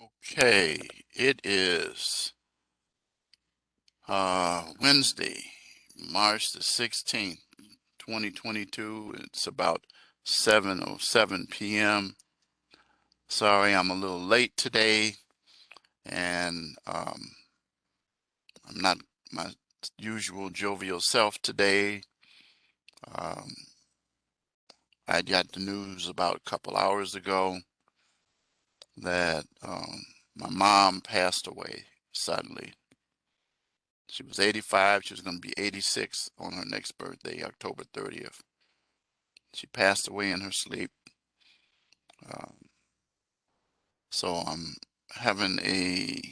Okay, it is Wednesday, March the 16th, 2022. It's about 7:07 p.m. Sorry, I'm a little late today, and I'm not my usual jovial self today. Um, I got the news about a couple hours ago that my mom passed away suddenly. She was 85. She was going to be 86 on her next birthday, October 30th. She passed away in her sleep. Um, so I'm having a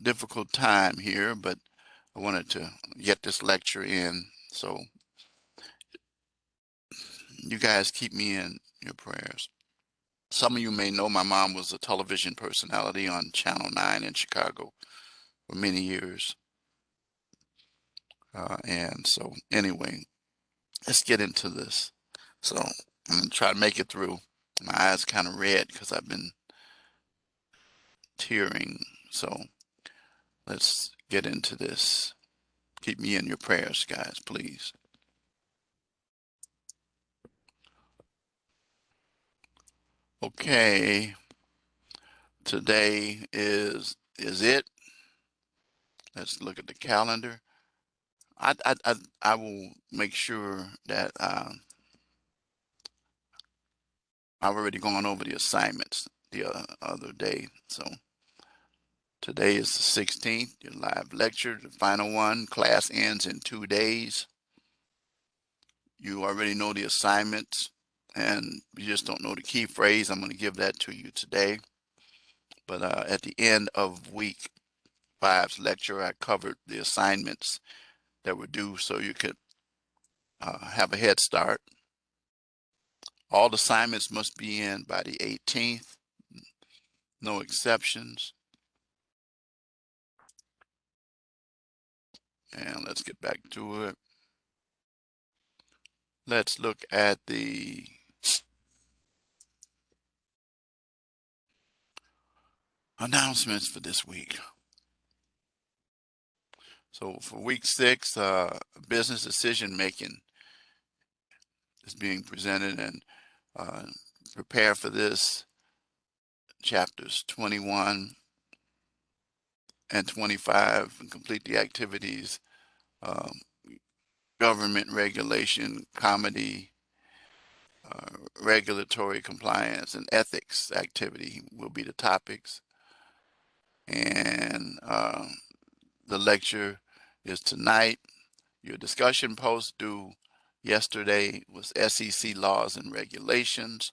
difficult time here, but I wanted to get this lecture in. So you guys keep me in your prayers. Some of you may know my mom was a television personality on Channel 9 in Chicago for many years. And so anyway, let's get into this. So I'm gonna try to make it through. My eyes kind of red because I've been tearing. So let's get into this. Keep me in your prayers, guys, please. Okay, today is it. Let's look at the calendar. I will make sure that I've already gone over the assignments the other day. So today is the 16th, your live lecture, the final one. Class ends in 2 days. You already know the assignments, and you just don't know the key phrase. I'm going to give that to you today. But at the end of week 5's lecture, I covered the assignments that were due so you could have a head start. All the assignments must be in by the 18th, no exceptions. And let's get back to it. Let's look at the announcements for this week. So for week 6, business decision making is being presented, and prepare for this. Chapters 21 and 25 and complete the activities. Um, government regulation, comedy, regulatory compliance, and ethics activity will be the topics. And the lecture is tonight. Your discussion post due yesterday was SEC laws and regulations.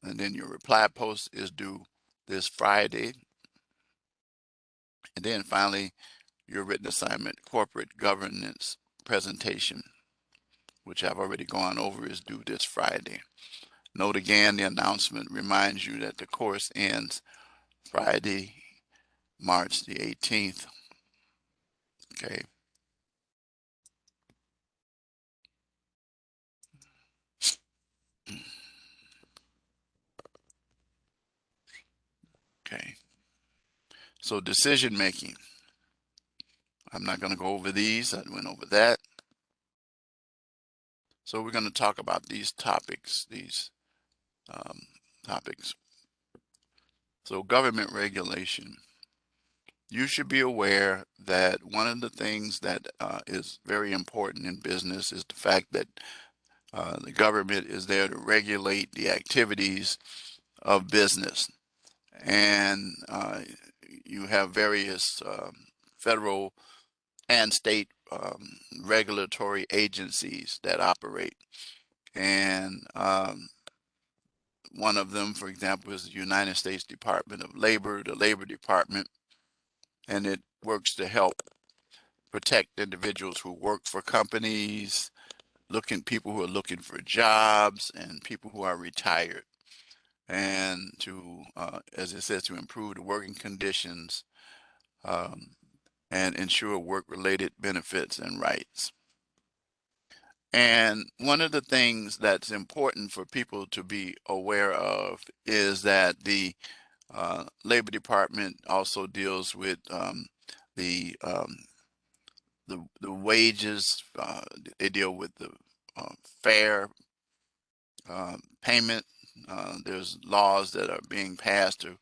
And then your reply post is due this Friday. And then finally, your written assignment, corporate governance presentation, which I've already gone over, is due this Friday. Note again, the announcement reminds you that the course ends Friday, March the 18th. Okay. Okay. So decision making. I'm not going to go over these. I went over that. So we're going to talk about these topics, topics. So government regulation. You should be aware that one of the things that is very important in business is the fact that the government is there to regulate the activities of business. And you have various federal and state regulatory agencies that operate. And one of them, for example, is the United States Department of Labor, the Labor Department, and it works to help protect individuals who work for companies, people who are looking for jobs, and people who are retired, and to, as it says, to improve the working conditions and ensure work-related benefits and rights. And one of the things that's important for people to be aware of is that the Labor Department also deals with the, um, the wages. They deal with the fair payment. There's laws that are being passed to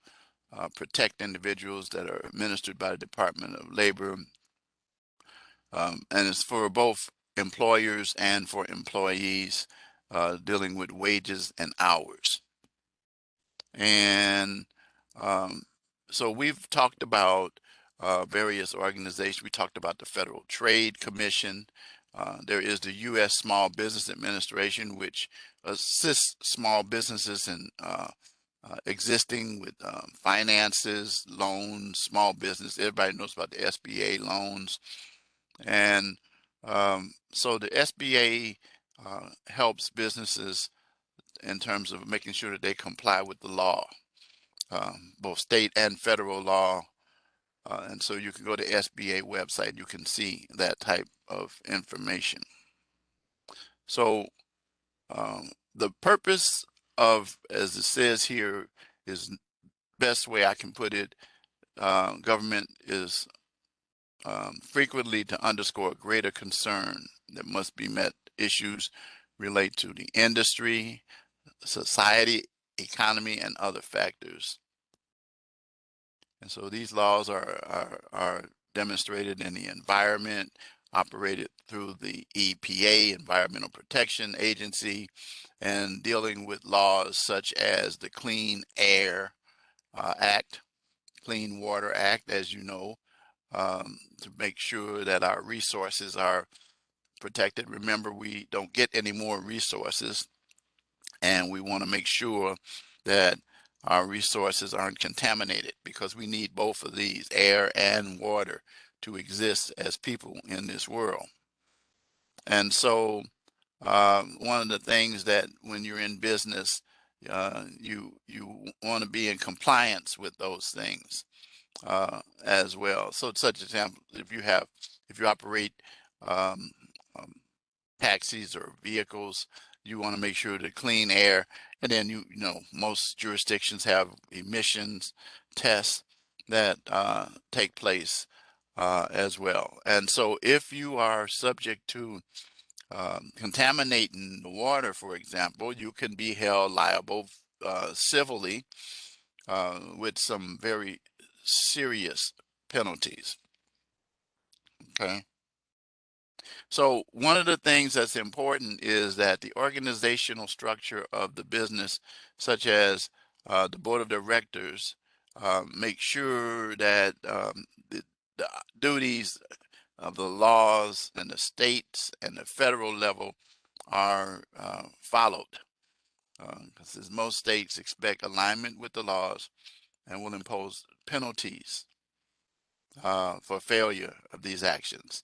protect individuals that are administered by the Department of Labor. And it's for both employers and for employees dealing with wages and hours. And um, so we've talked about various organizations. We talked about the Federal Trade Commission. There is the U.S. Small Business Administration, which assists small businesses in existing with finances, loans, small business. Everybody knows about the SBA loans. And so the SBA helps businesses in terms of making sure that they comply with the law, both state and federal law. And so you can go to SBA website, you can see that type of information. So the purpose of, as it says here, is best way I can put it, government is frequently to underscore greater concern that must be met. Issues relate to the industry, society, economy, and other factors. And so these laws are demonstrated in the environment, operated through the EPA, Environmental Protection Agency, and dealing with laws such as the Clean Air Act, Clean Water Act, as you know, to make sure that our resources are protected. Remember, we don't get any more resources, and we want to make sure that our resources aren't contaminated, because we need both of these, air and water, to exist as people in this world. And so one of the things that when you're in business, you want to be in compliance with those things as well. So such example, if you operate um, um, taxis or vehicles, you want to make sure to clean air. And then you know most jurisdictions have emissions tests that take place as well. And so if you are subject to contaminating the water, for example, you can be held liable civilly with some very serious penalties. Okay. So one of the things that's important is that the organizational structure of the business, such as the board of directors, make sure that the duties of the laws and the states and the federal level are followed. Because most states expect alignment with the laws and will impose penalties for failure of these actions.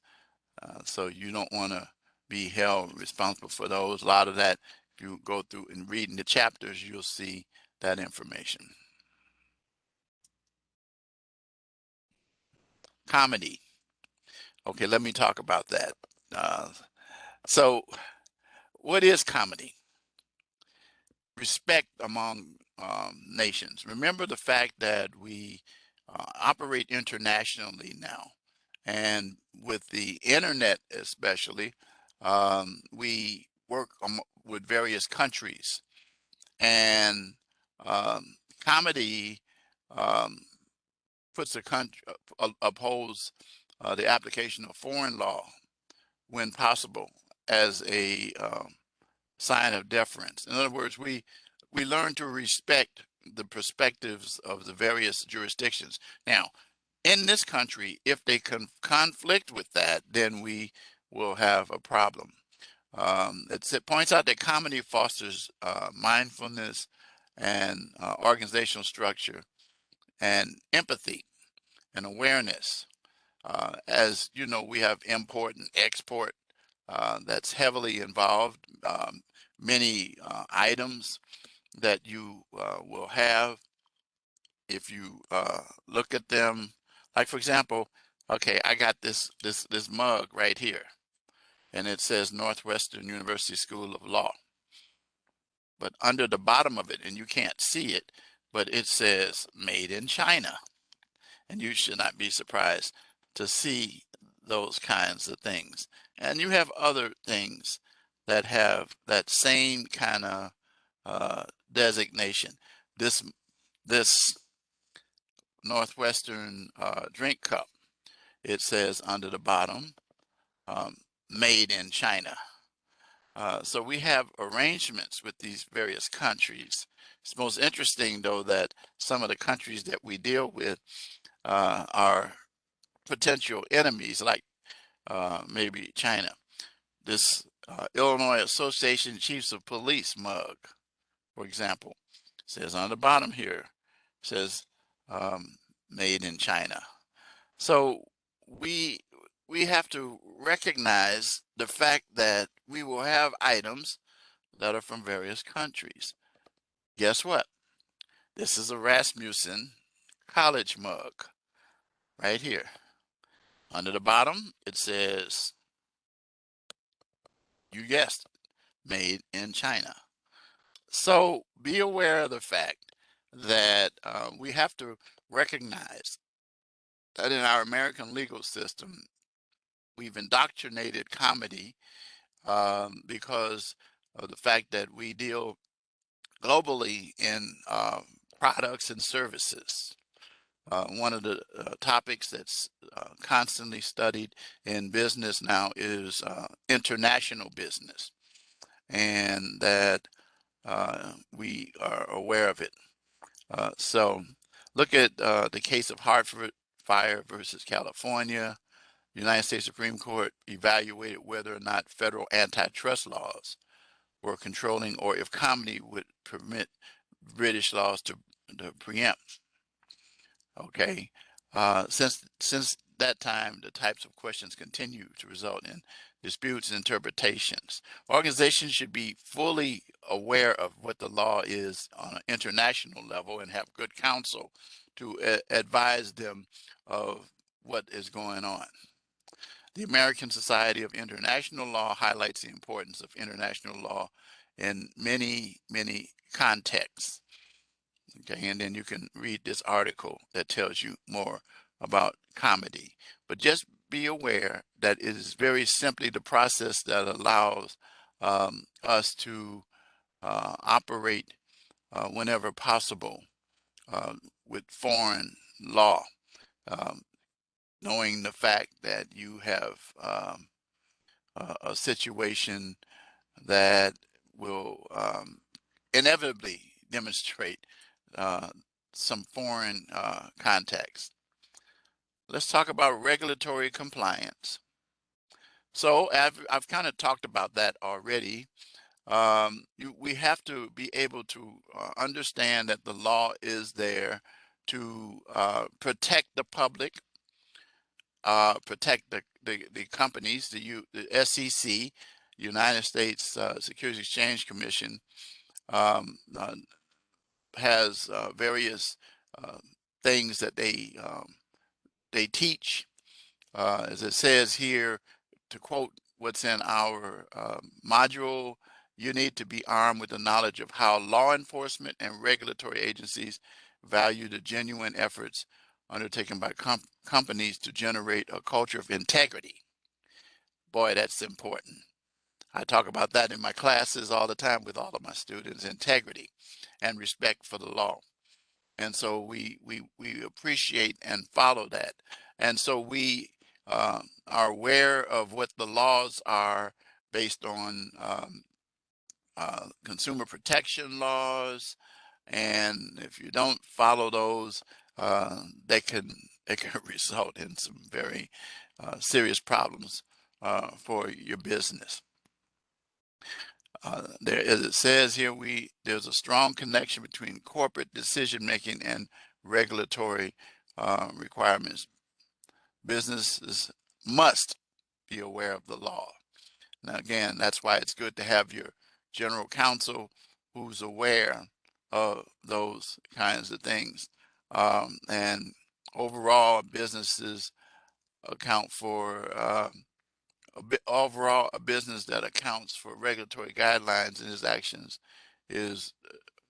So you don't want to be held responsible for those. A lot of that, if you go through and reading the chapters, you'll see that information. Comedy. Okay, let me talk about that. Uh, so what is comedy? Respect among nations. Remember the fact that we operate internationally now, and with the internet especially, we work with various countries, and comedy um, puts a country upholds the application of foreign law when possible as a sign of deference. In other words, we learn to respect the perspectives of the various jurisdictions. Now, in this country, if they conflict with that, then we will have a problem. It points out that comedy fosters mindfulness and organizational structure and empathy and awareness. As you know, we have import and export that's heavily involved. Many items that you will have, if you look at them, like for example, okay, I got this mug right here, and it says Northwestern University School of Law. But under the bottom of it, and you can't see it, but it says made in China. And you should not be surprised to see those kinds of things. And you have other things that have that same kind of designation. This Northwestern drink cup, it says under the bottom, um, made in China. So we have arrangements with these various countries. It's most interesting, though, that some of the countries that we deal with are potential enemies, like maybe China. This Illinois Association Chiefs of Police mug, for example, says on the bottom here, says um, made in China. So we we have to recognize the fact that we will have items that are from various countries. Guess what? This is a Rasmussen college mug right here. Under the bottom, it says, you guessed it, made in China. So be aware of the fact that we have to recognize that in our American legal system, we've indoctrinated comedy because of the fact that we deal globally in products and services. One of the topics that's constantly studied in business now is international business, and that we are aware of it. So look at the case of Hartford Fire versus California. The United States Supreme Court evaluated whether or not federal antitrust laws were controlling or if comedy would permit British laws to preempt. Okay. Since that time, the types of questions continue to result in disputes and interpretations. Organizations should be fully aware of what the law is on an international level and have good counsel to advise them of what is going on. The American Society of International Law highlights the importance of international law in many, many contexts. Okay, and then you can read this article that tells you more about comedy. But just be aware that it is very simply the process that allows us to operate whenever possible with foreign law, um, knowing the fact that you have a situation that will inevitably demonstrate uh, some foreign contacts. Let's talk about regulatory compliance. So I've kind of talked about that already. We have to be able to understand that the law is there to protect the public, protect the companies, the SEC, United States Securities Exchange Commission, has various uh, things that they teach. As it says here, to quote what's in our module, you need to be armed with the knowledge of how law enforcement and regulatory agencies value the genuine efforts undertaken by companies to generate a culture of integrity. Boy, that's important. I talk about that in my classes all the time with all of my students, integrity and respect for the law. And so we appreciate and follow that. And so we are aware of what the laws are based on consumer protection laws. And if you don't follow those, they can result in some very serious problems for your business. There, as it says here, there's a strong connection between corporate decision making and regulatory requirements. Businesses must be aware of the law. Now, again, that's why it's good to have your general counsel who's aware of those kinds of things. And overall, businesses account for overall, a business that accounts for regulatory guidelines in its actions is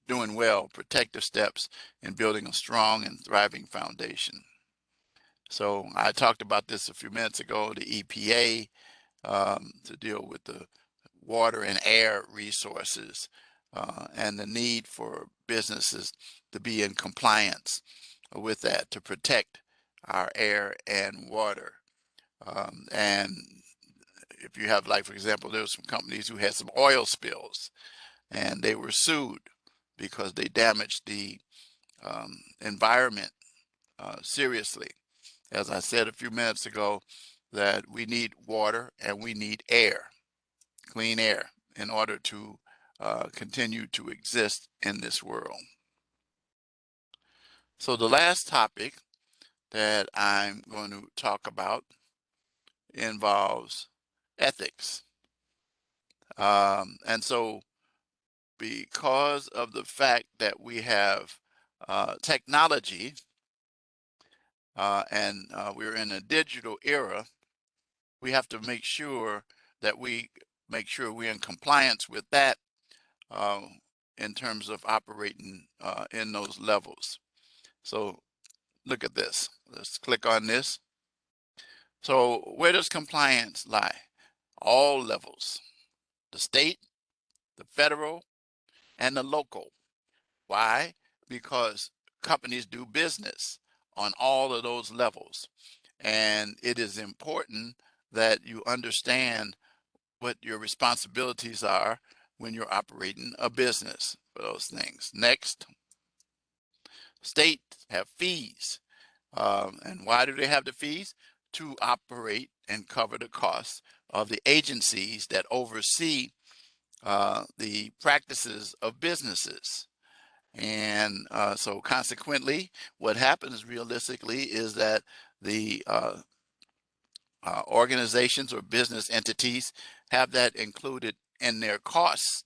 doing well, protective steps in building a strong and thriving foundation. So I talked about this a few minutes ago, the EPA, to deal with the water and air resources and the need for businesses to be in compliance with that to protect our air and water. And if you have, like, for example, there were some companies who had some oil spills and they were sued because they damaged the environment seriously. As I said a few minutes ago, that we need water and we need air, clean air, in order to continue to exist in this world. So the last topic that I'm going to talk about involves ethics. And so because of the fact that we have technology and we're in a digital era, we have to make sure that we're in compliance with that uh, in terms of operating in those levels. So look at this. Let's click on this. So where does compliance lie? All levels, the state, the federal, and the local. Why? Because companies do business on all of those levels. And it is important that you understand what your responsibilities are when you're operating a business for those things. Next, states have fees. And why do they have the fees? To operate and cover the costs of the agencies that oversee the practices of businesses. And so consequently, what happens realistically is that the organizations or business entities have that included in their costs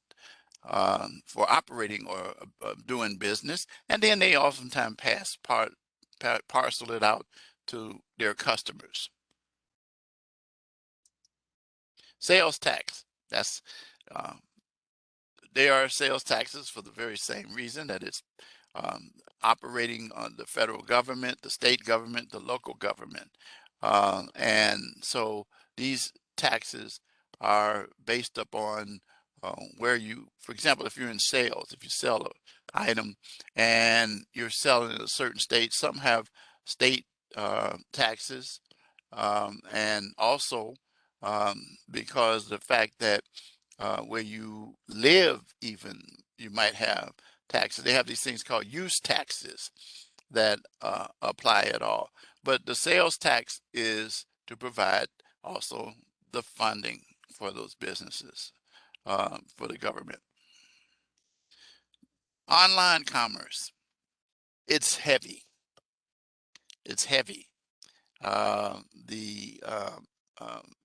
for operating or doing business, and then they oftentimes parcel it out to their customers. Sales tax. That's uh, they are sales taxes for the very same reason that it's um, operating on the federal government, the state government, the local government. And so these taxes are based upon where you, for example, if you're in sales, if you sell an item and you're selling in a certain state, some have state taxes, and also because the fact that where you live, even you might have taxes. They have these things called use taxes that apply at all. But the sales tax is to provide also the funding for those businesses for the government. Online commerce, it's heavy. It's heavy. The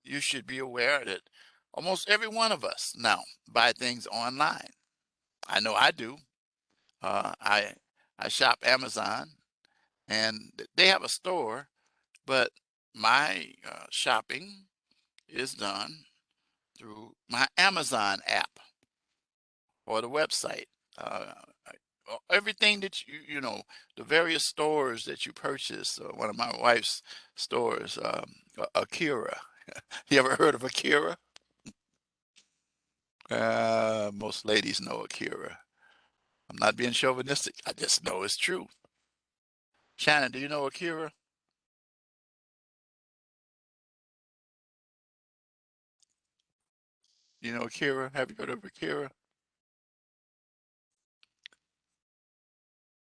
You should be aware that almost every one of us now buy things online. I know I do. Uh, I I shop Amazon, and they have a store, but my shopping is done through my Amazon app or the website. Uh, Everything that the various stores that you purchase. One of my wife's stores, Akira. You ever heard of Akira? Most ladies know Akira. I'm not being chauvinistic. I just know it's true. Shannon, do you know Akira? You know Akira? Have you heard of Akira?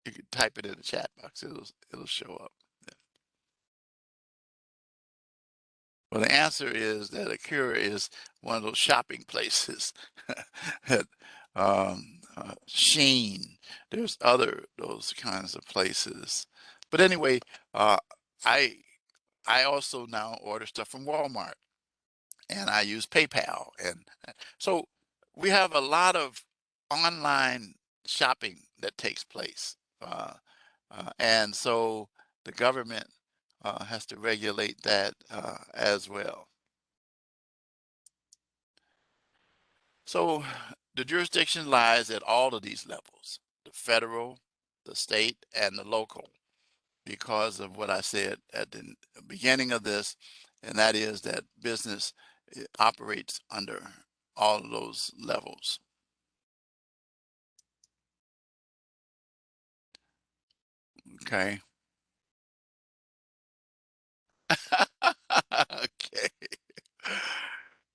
You can type it in the chat box. It'll show up. Yeah. Well, the answer is that Akira is one of those shopping places. that Sheen. There's other those kinds of places. But anyway, uh, I I also now order stuff from Walmart, and I use PayPal, and so we have a lot of online shopping that takes place. And so the government has to regulate that as well. So the jurisdiction lies at all of these levels, the federal, the state, and the local, because of what I said at the beginning of this, and that is that business operates under all of those levels. Okay. Okay.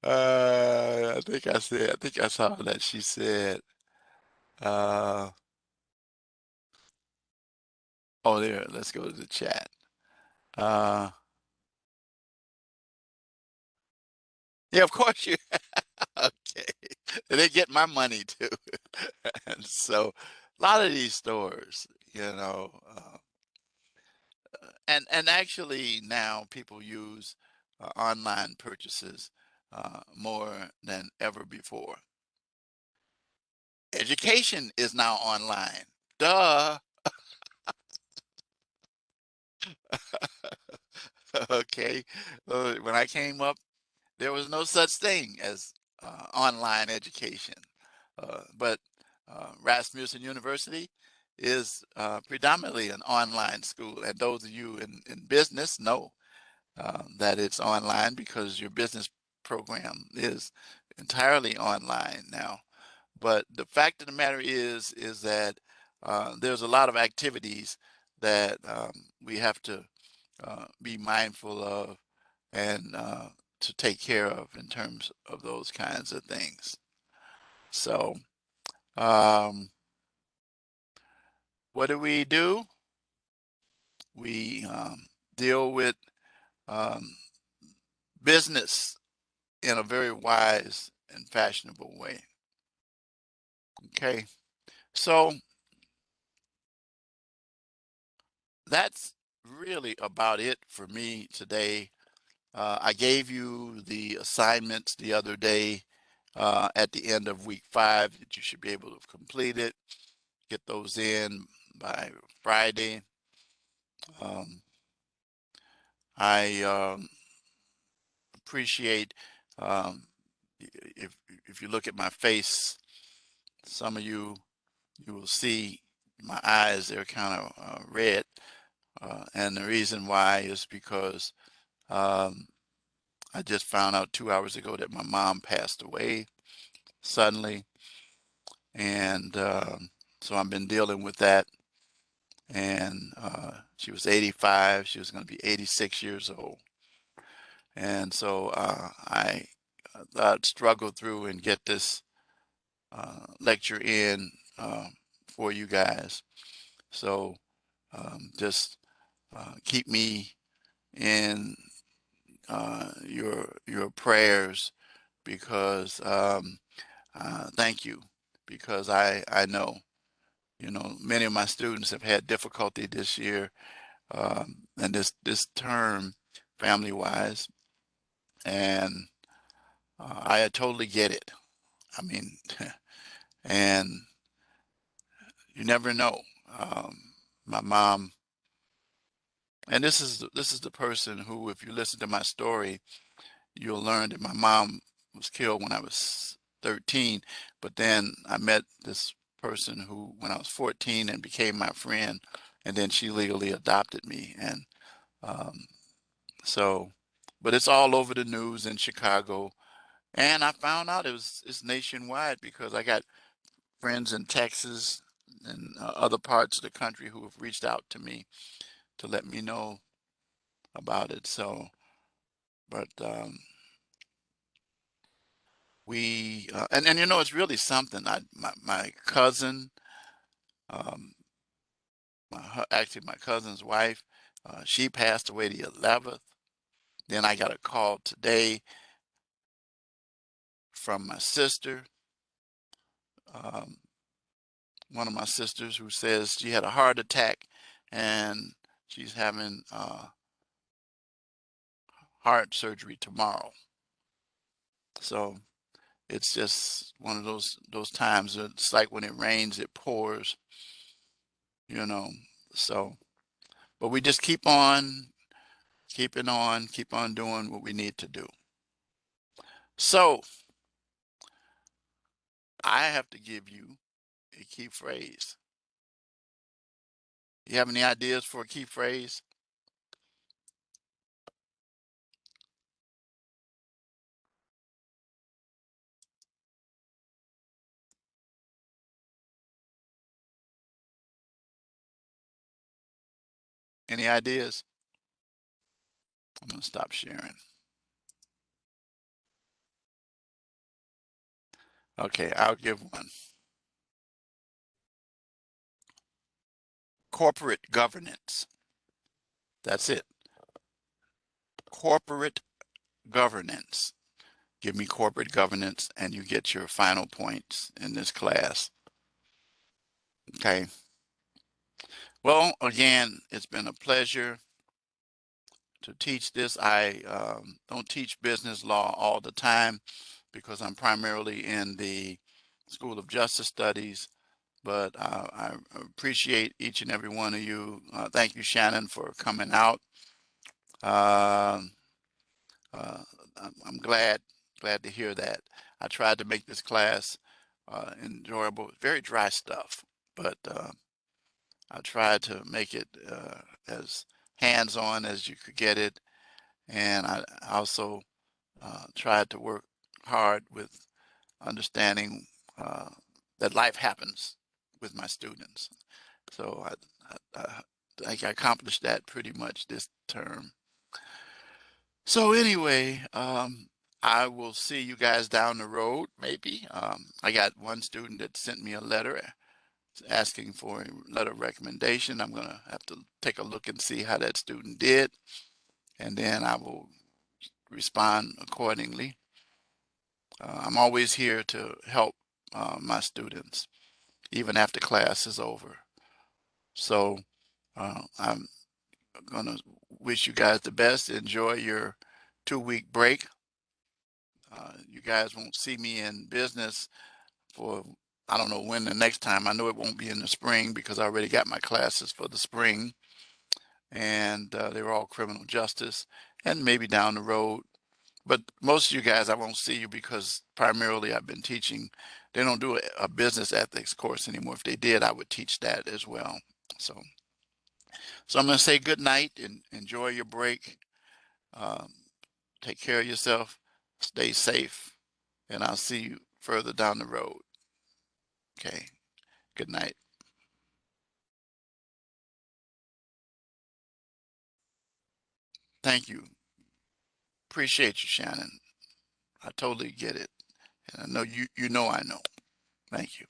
I think I saw that she said, uh, oh, there, let's go to the chat. Uh, yeah, of course you, okay. They get my money too. And so a lot of these stores, you know, and actually now people use online purchases more than ever before. Education is now online. Duh. Okay. When I came up, there was no such thing as online education. But Rasmussen University is predominantly an online school. And those of you in business know that it's online because your business program is entirely online now. But the fact of the matter is that there's a lot of activities that we have to be mindful of and to take care of in terms of those kinds of things. So, um, what do we do? We deal with um, business in a very wise and fashionable way. Okay, so that's really about it for me today. I gave you the assignments the other day at the end of week 5 that you should be able to complete it, get those in by Friday. Um, I appreciate um, if if you look at my face, some of you will see my eyes, they're kind of red. And the reason why is because um, I just found out 2 hours ago that my mom passed away suddenly. And so I've been dealing with that. And she was 85. She was going to be 86 years old. And so I struggled through and get this lecture in for you guys. So just keep me in your prayers because thank you because I know many of my students have had difficulty this year and this term family wise and I totally get it. I mean, and you never know. Um, my mom, and this is the person who, if you listen to my story, you'll learn that my mom was killed when I was 13. But then I met this person who, when I was 14, and became my friend, and then she legally adopted me. And um, so, but it's all over the news in Chicago. And I found out it's nationwide because I got friends in Texas and other parts of the country who have reached out to me to let me know about it. So, but we and it's really something. My cousin, um, actually my cousin's wife, she passed away the 11th. Then I got a call today from my sister, um, one of my sisters, who says she had a heart attack and she's having heart surgery tomorrow. So it's just one of those times. It's like when it rains, it pours, you know. So, but we just keep on keeping on, keep on doing what we need to do. So I have to give you a key phrase. You have any ideas for a key phrase? Any ideas? I'm going to stop sharing. Okay, I'll give one. Corporate governance. That's it. Corporate governance. Give me corporate governance and you get your final points in this class. Okay. Well, again, it's been a pleasure to teach this. I don't teach business law all the time because I'm primarily in the School of Justice Studies, but I appreciate each and every one of you. Thank you, Shannon, for coming out. Uh, uh, I'm glad to hear that. I tried to make this class enjoyable. Very dry stuff, but I tried to make it as hands-on as you could get it, and I also tried to work hard with understanding uh, that life happens with my students. So I think I accomplished that pretty much this term. So anyway, I will see you guys down the road, maybe. I got one student that sent me a letter asking for a letter of recommendation. I'm gonna have to take a look and see how that student did, and then I will respond accordingly. I'm always here to help my students, even after class is over. So I'm gonna wish you guys the best. Enjoy your 2-week break. You guys won't see me in business for I don't know when the next time. I know it won't be in the spring because I already got my classes for the spring, and they're all criminal justice, and maybe down the road. But most of you guys, I won't see you because primarily I've been teaching. They don't do a business ethics course anymore. If they did, I would teach that as well. So, so I'm going to say good night and enjoy your break. Um, take care of yourself. Stay safe, and I'll see you further down the road. Okay. Good night. Thank you. Appreciate you, Shannon. I totally get it. And I know you know I know. Thank you.